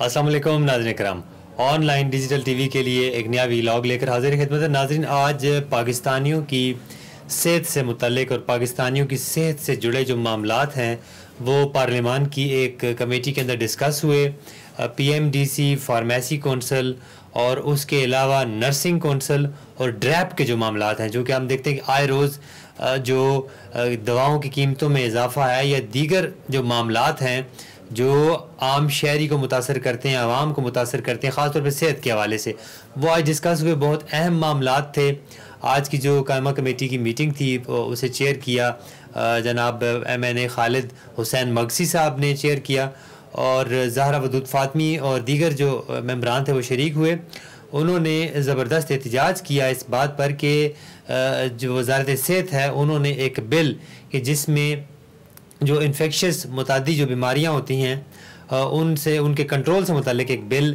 अस्सलाम वालेकुम नाज़रीन करम, ऑनलाइन डिजिटल टीवी के लिए एक नया व्लॉग लेकर हाजिर खिदमत है। नाज़रीन, आज पाकिस्तानियों की सेहत से मुतल्लिक और पाकिस्तानियों की सेहत से जुड़े जो मामलात हैं वो पार्लियामान की एक कमेटी के अंदर डिस्कस हुए। PMDC, फार्मेसी कौंसल और उसके अलावा नर्सिंग कौंसल और ड्रैप के जो मामलात हैं, जो कि हम देखते हैं कि आए रोज़ जो दवाओं की कीमतों में इजाफा है या दीगर जो मामलात हैं जो आम शहरी को मुतासर करते हैं, आवाम को मुतासर करते हैं, ख़ास तौर पर सेहत के हवाले से, वो आज डिस्कस हुए। बहुत अहम मामलात थे। आज की जो कायमा कमेटी की मीटिंग थी उसे चेयर किया जनाब MNA खालिद हुसैन मगसी साहब ने चेयर किया और ज़हरा वदूद फ़ातमी और दीगर जो मेंबरान थे वो शरीक हुए। उन्होंने ज़बरदस्त एहतजाज किया इस बात पर कि जो वज़ारत सेहत है उन्होंने एक बिल कि जिसमें जो इन्फेक्शस मुतादी जो बीमारियां होती हैं उनसे उनके कंट्रोल से मुतालिक एक बिल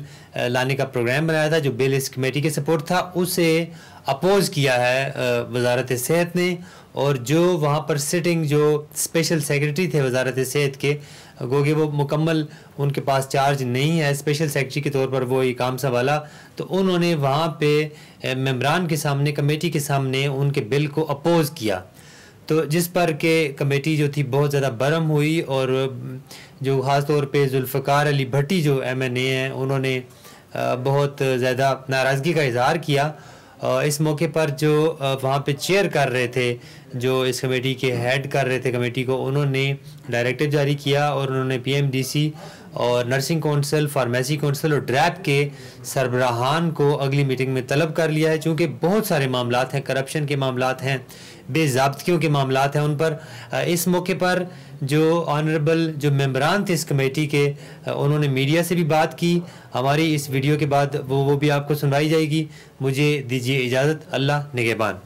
लाने का प्रोग्राम बनाया था। जो बिल इस कमेटी के सपोर्ट था उसे अपोज़ किया है वज़ारत सेहत ने, और जो वहाँ पर सिटिंग जो स्पेशल सेक्रेटरी थे वज़ारत सेहत के, गोगे वो मुकम्मल उनके पास चार्ज नहीं है स्पेशल सेक्रेटरी के तौर पर वो ये काम संभाला, तो उन्होंने वहाँ पे मेंबरान के सामने, कमेटी के सामने उनके बिल को अपोज़ किया। तो जिस पर के कमेटी जो थी बहुत ज़्यादा बरम हुई और जो ख़ास तौर पे जुल्फ़कार अली भट्टी जो MNA हैं उन्होंने बहुत ज़्यादा नाराज़गी का इज़हार किया। इस मौके पर जो वहाँ पे चेयर कर रहे थे, जो इस कमेटी के हेड कर रहे थे कमेटी को, उन्होंने डायरेक्टिव जारी किया और उन्होंने PMDC और नर्सिंग कौंसल, फार्मेसी कौंसल और ड्रैप के सरबराहान को अगली मीटिंग में तलब कर लिया है, चूँकि बहुत सारे मामलात हैं, करप्शन के मामलात हैं, बेज़ाब्तियों के मामलात हैं उन पर। इस मौके पर जो ऑनरेबल जो मेंबरान थे इस कमेटी के, उन्होंने मीडिया से भी बात की। हमारी इस वीडियो के बाद वो भी आपको सुनाई जाएगी। मुझे दीजिए इजाज़त। अल्लाह निगहबान।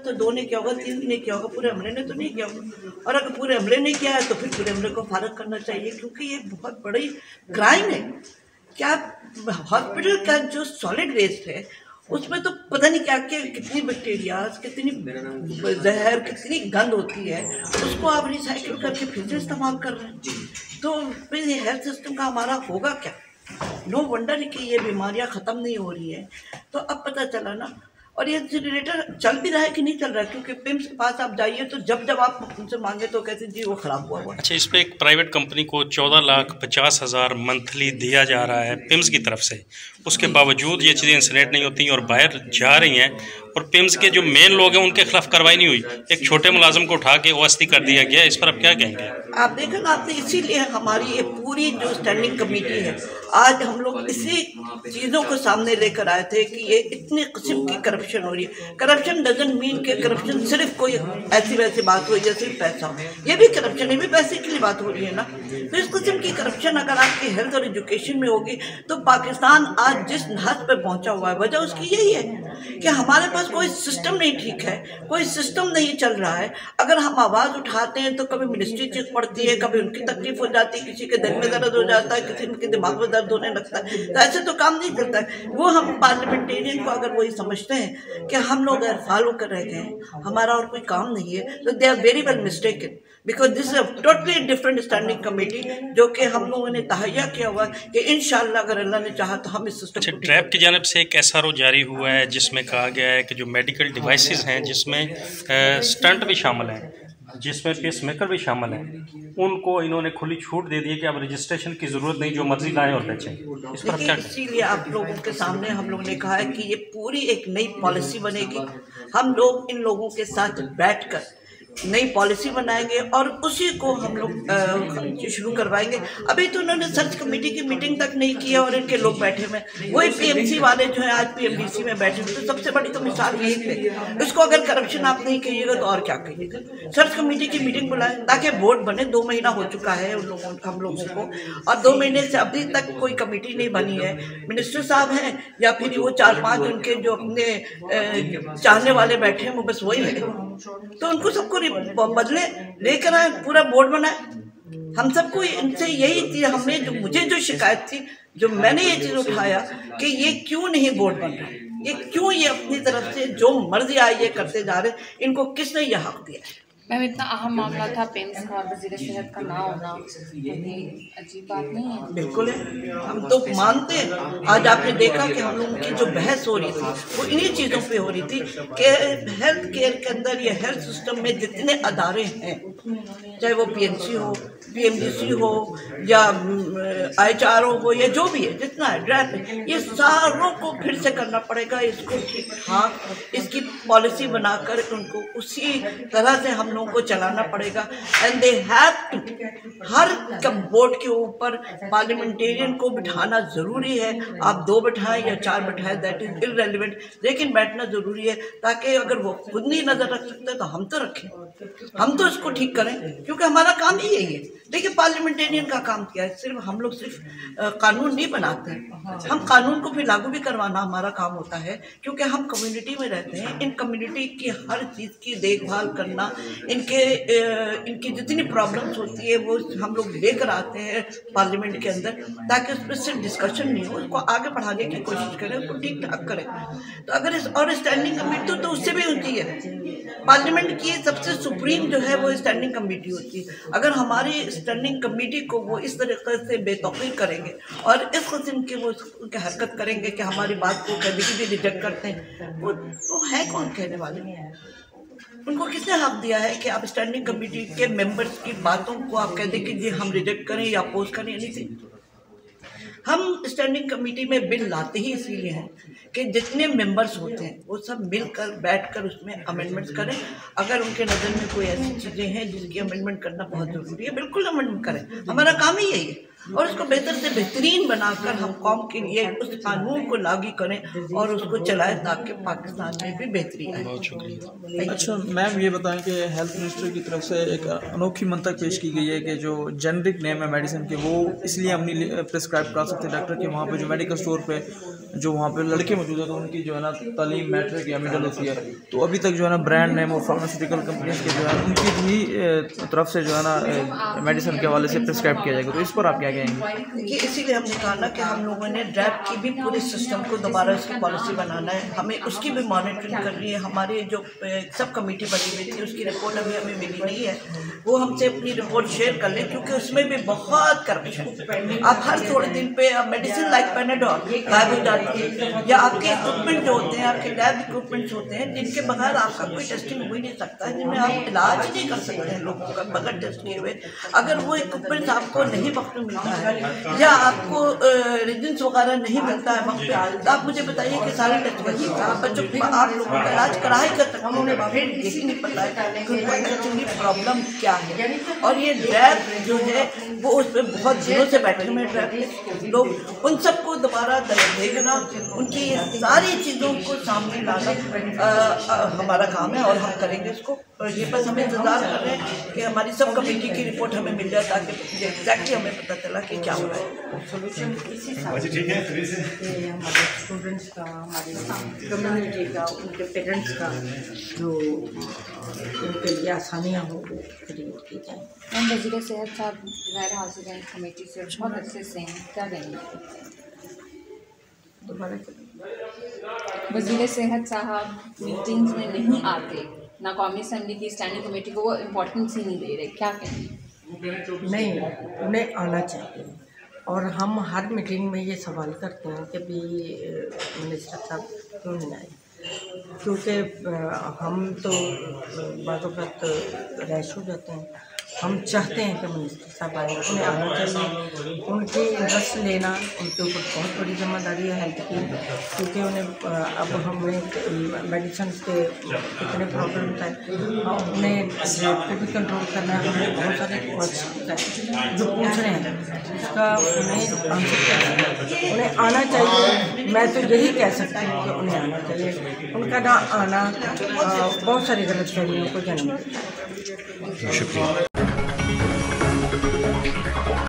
तो 2 ने किया होगा, 3 ने किया होगा, पूरे हमले ने तो नहीं किया होगा। और अगर पूरे हमले ने किया है तो फिर पूरे हमले को फारग करना चाहिए, क्योंकि ये बहुत बड़ी क्राइम है। क्या हॉस्पिटल का जो सॉलिड वेस्ट है उसमें तो पता नहीं क्या क्या कितनी बैक्टीरियाज, कितनी जहर, कितनी गंद होती है, उसको आप रिसाइकिल करके फिर से इस्तेमाल कर रहे हैं। तो फिर ये हेल्थ सिस्टम का हमारा होगा क्या? नो वंडर कि ये बीमारियां ख़त्म नहीं हो रही है। तो अब पता चला ना। और ये जनरेटर चल भी रहा है कि नहीं चल रहा है, क्योंकि पिम्स के पास आप जाइए तो जब आप उनसे मांगे तो कहते जी वो ख़राब हुआ हुआ। अच्छा, इस पर एक प्राइवेट कंपनी को 14,50,000 मंथली दिया जा रहा है पिम्स की तरफ से, उसके बावजूद ये चीज़ें इंसिनेट नहीं होती और बाहर जा रही हैं, और पिम्स के जो मेन लोग हैं उनके खिलाफ कार्रवाई नहीं हुई। एक छोटे मुलाजिम को उठा के ओएसडी कर दिया गया। इस पर आप क्या कहेंगे? आप देखें ना, आपने इसीलिए हमारी ये पूरी जो स्टैंडिंग कमेटी है, आज हम लोग इसी चीज़ों को सामने लेकर आए थे कि ये इतनी किस्म की करप्शन हो रही है। करप्शन डजंट मीन कि करप्शन सिर्फ कोई ऐसी वैसी बात हो या सिर्फ पैसा हो, ये भी करप्शन, ये भी पैसे के लिए बात हो रही है ना। तो इस किस्म की करप्शन अगर आपकी हेल्थ और एजुकेशन में होगी तो पाकिस्तान आज जिस हद पर पहुंचा हुआ है, वजह उसकी यही है कि हमारे पास कोई सिस्टम नहीं ठीक है, कोई सिस्टम नहीं चल रहा है। अगर हम आवाज़ उठाते हैं तो कभी मिनिस्ट्री चेक पड़ती है, कभी उनकी तकलीफ हो जाती है, किसी के दिल में दर्द हो जाता है, किसी के दिमाग में दर्द होने लगता है। तो ऐसे तो काम नहीं चलता है। वो हम पार्लियामेंटेरियन को अगर वही समझते हैं कि हम लोग फॉलो कर रहे हैं, हमारा और कोई काम नहीं है, तो they are very well mistaken, because this is a totally different standing committee जो कि हम लोगों ने तहैया किया हुआ है कि इंशाअल्लाह अगर अल्लाह ने चाहा तो हम इस सिस्टम। अच्छा, ड्रैप की जानिब से एक SRO जारी हुआ है जिसमें कहा गया है कि जो मेडिकल डिवाइसेस हैं, जिसमें स्टंट भी शामिल हैं, जिसमें पेस मेकर भी शामिल हैं, उनको इन्होंने खुली छूट दे दी है कि अब रजिस्ट्रेशन की ज़रूरत नहीं, जो मर्जी लाएं और बेचें। इस पर क्या? इसीलिए आप लोगों के सामने हम लोगों ने कहा है कि ये पूरी एक नई पॉलिसी बनेगी। हम लोग इन लोगों के साथ बैठकर नई पॉलिसी बनाएंगे और उसी को हम लोग शुरू करवाएंगे। अभी तो उन्होंने सर्च कमेटी की मीटिंग तक नहीं की है और इनके लोग बैठे हुए, वही PMC वाले जो हैं आज PMDC में बैठे हुए। तो सबसे बड़ी तो मिसाल यही है। इसको अगर करप्शन आप नहीं कहिएगा तो और क्या कहिएगा? सर्च कमेटी की मीटिंग बुलाएं ताकि बोर्ड बने। 2 महीना हो चुका है उन लोगों हम लोगों को, और 2 महीने से अभी तक कोई कमेटी नहीं बनी है। मिनिस्टर साहब हैं या फिर वो 4-5 उनके जो अपने चाहने वाले बैठे हैं, वो बस वही है। तो उनको सबको बदले लेकर आए, पूरा बोर्ड बनाए। हम सबको इनसे यही थी, हमें जो मुझे जो शिकायत थी, जो मैंने ये चीज़ उठाया कि ये क्यों नहीं बोर्ड बन रहा है, ये क्यों ये अपनी तरफ से जो मर्जी आए ये करते जा रहे, इनको किसने ये हक दिया है? मैम इतना अहम मामला था पिम्स का और वज़ीर सेहत का ना होना, कोई अजीब बात नहीं है? बिल्कुल है, हम तो मानते हैं। आज आपने देखा कि हम लोगों की जो बहस हो रही थी वो इन्हीं चीज़ों पे हो रही थी कि हेल्थ केयर के अंदर या हेल्थ सिस्टम में जितने अदारे हैं, चाहे वो PNC हो, PMDC हो या IHRO हो या जो भी है, जितना है ड्रैप है, ये सारों को फिर से करना पड़ेगा। इसको ठीक ठाक इसकी पॉलिसी बनाकर उनको उसी तरह से हम लोगों को चलाना पड़ेगा। एंड दे हैव टू, हर बोर्ड के ऊपर पार्लियामेंटेरियन को बिठाना ज़रूरी है। आप 2 बिठाएं या 4 बिठाएं, दैट इज़ इररेलेवेंट, लेकिन बैठना ज़रूरी है ताकि अगर वो खुद नहीं नज़र रख सकते तो हम तो रखें, हम तो इसको ठीक करें, क्योंकि हमारा काम ही यही है। देखिए पार्लियामेंटेरियन का काम क्या है, सिर्फ हम लोग सिर्फ कानून नहीं बनाते हैं, हम कानून को भी लागू भी करवाना हमारा काम होता है, क्योंकि हम कम्युनिटी में रहते हैं। इन कम्युनिटी की हर चीज़ की देखभाल करना, इनकी जितनी प्रॉब्लम्स होती है वो हम लोग लेकर आते हैं पार्लियामेंट के अंदर, ताकि उस पर सिर्फ डिस्कशन नहीं हो, उसको आगे बढ़ाने की कोशिश करें, उसको ठीक ठाक करें। तो अगर और स्टैंडिंग कमेटी तो उससे भी होती है, पार्लियामेंट की सबसे सुप्रीम जो है वो स्टैंडिंग कमेटी होती है। अगर हमारी स्टैंडिंग कमेटी को वो इस तरीके से बेतौकीर करेंगे और इस किस्म की वो उनकी हरकत करेंगे कि हमारी बात को कभी भी रिजेक्ट करते हैं, वो है कौन कहने वाले? उनको किसने हक दिया है कि आप स्टैंडिंग कमेटी के मेंबर्स की बातों को आप कह दें कि जी हम रिजेक्ट करें या अपोज करें? नहीं, हम स्टैंडिंग कमेटी में बिल लाते ही इसीलिए हैं कि जितने मेंबर्स होते हैं वो सब मिलकर बैठकर उसमें अमेंडमेंट्स करें। अगर उनके नज़र में कोई ऐसी चीज़ें हैं जिसकी अमेंडमेंट करना बहुत ज़रूरी है, बिल्कुल अमेंडमेंट करें, हमारा काम ही यही है। और उसको बेहतर से बेहतरीन बनाकर हम कौम के लिए उस कानून को लागू करें और उसको चलाएं ताकि पाकिस्तान में भी बेहतरी आए। बहुत शुक्रिया। अच्छा मैम, ये बताएं कि हेल्थ मिनिस्टर की तरफ से एक अनोखी मंतक पेश की गई है कि जो जेनरिक नेम है मेडिसिन के वो इसलिए हम नहीं प्रिस्क्राइब कर सकते डॉक्टर के, वहाँ पे जो मेडिकल स्टोर पे जो वहाँ पे लड़के मौजूद है तो उनकी जो है ना तालीम मैट्रिक या मिडल होती है, तो अभी तक जो है ना ब्रांड नेम और फार्मास्यूटिकल कंपनीज के जो है उनकी भी तरफ से जो है ना मेडिसिन के हवाले से प्रिस्क्राइब किया जाएगा, तो इस पर आप क्या कहेंगे? देखिए इसीलिए हमने कहा ना कि हम लोगों ने ड्रैप की भी पूरे सिस्टम को दोबारा इसकी पॉलिसी बनाना है, हमें उसकी भी मॉनिटरिंग करनी है। हमारे जो सब कमेटी बनी हुई थी उसकी रिपोर्ट अभी हमें मिली नहीं है, वो हमसे अपनी रिपोर्ट शेयर कर लें, क्योंकि उसमें भी बहुत करप्शन। आप हर थोड़े दिन पे मेडिसिन लाइक पेनाडोल गायब हो जाती है, या आपके इक्विपमेंट जो होते हैं, आपके लैब इक्विपमेंट्स होते हैं जिनके बगैर आपका कोई टेस्टिंग हो ही नहीं सकता है, जिनमें आप इलाज ही नहीं कर सकते हैं लोगों का बगैर टेस्ट किए हुए। अगर वो इक्विपमेंट्स आपको नहीं वक्त में मिलता है या आपको रेजिडेंस वगैरह नहीं मिलता है वक्त पे, तो आप मुझे बताइए कि सारे टेस्ट वही आप बच्चों आप लोगों का इलाज करा ही कर सकते हैं, फिर यही नहीं पता है कि उनको एक्चुअली प्रॉब्लम क्या है। और ये ड्रैप जो है वो उस पर बहुत दिनों से बैठे हुए ड्रैप लोग, उन सबको दोबारा देखना, उनकी सारी चीज़ों को सामने लाना हमारा काम है और हम करेंगे इसको। ये बस हमें इंतज़ार कर रहे हैं कि हमारी सब कमेटी की रिपोर्ट हमें मिल जाए ताकि एग्जैक्टली हमें पता चला कि क्या हो रहा है। सोल्यूशन इसी साथ हमारे स्टूडेंट्स का, हमारे कम्युनिटी का, उनके पेरेंट्स का जो उनके लिए आसानियाँ हो वो क्रिएट की जाए। मैम वज़ीर सेहत साहब गैर हाजिर हैं कमेटी से, बहुत अच्छे से हैं, क्या कहेंगे? वज़ीर सेहत साहब मीटिंग्स में नहीं आते, ना कौमी असम्बली की स्टैंडिंग कमेटी को वो इम्पोर्टेंस ही नहीं दे रहे, क्या कहेंगे? नहीं, उन्हें आना चाहिए और हम हर मीटिंग में ये सवाल करते हैं कि भी मिनिस्टर साहब क्यों नहीं आए, क्योंकि हम तो बातों पर रैश हो जाते हैं। हम चाहते हैं कि मिनिस्टर साहब आए, उन्हें आना चाहिए, उनकी इंटरेस्ट लेना उनके ऊपर बहुत बड़ी जिम्मेदारी है हेल्थ की, क्योंकि उन्हें अब हमें मेडिसिन के कितने प्रॉब्लम्स हैं, उन्हें को भी कंट्रोल करना है। हमें बहुत सारे क्वेश्चन हैं जो पूछ रहे हैं, उसका उन्हें आंसर करना है, उन्हें आना चाहिए। मैं तो यही कह सकती हूँ कि उन्हें आना चाहिए, उनका ना आना बहुत सारी गलतफहमियों को जन्म देता है। शुक्रिया।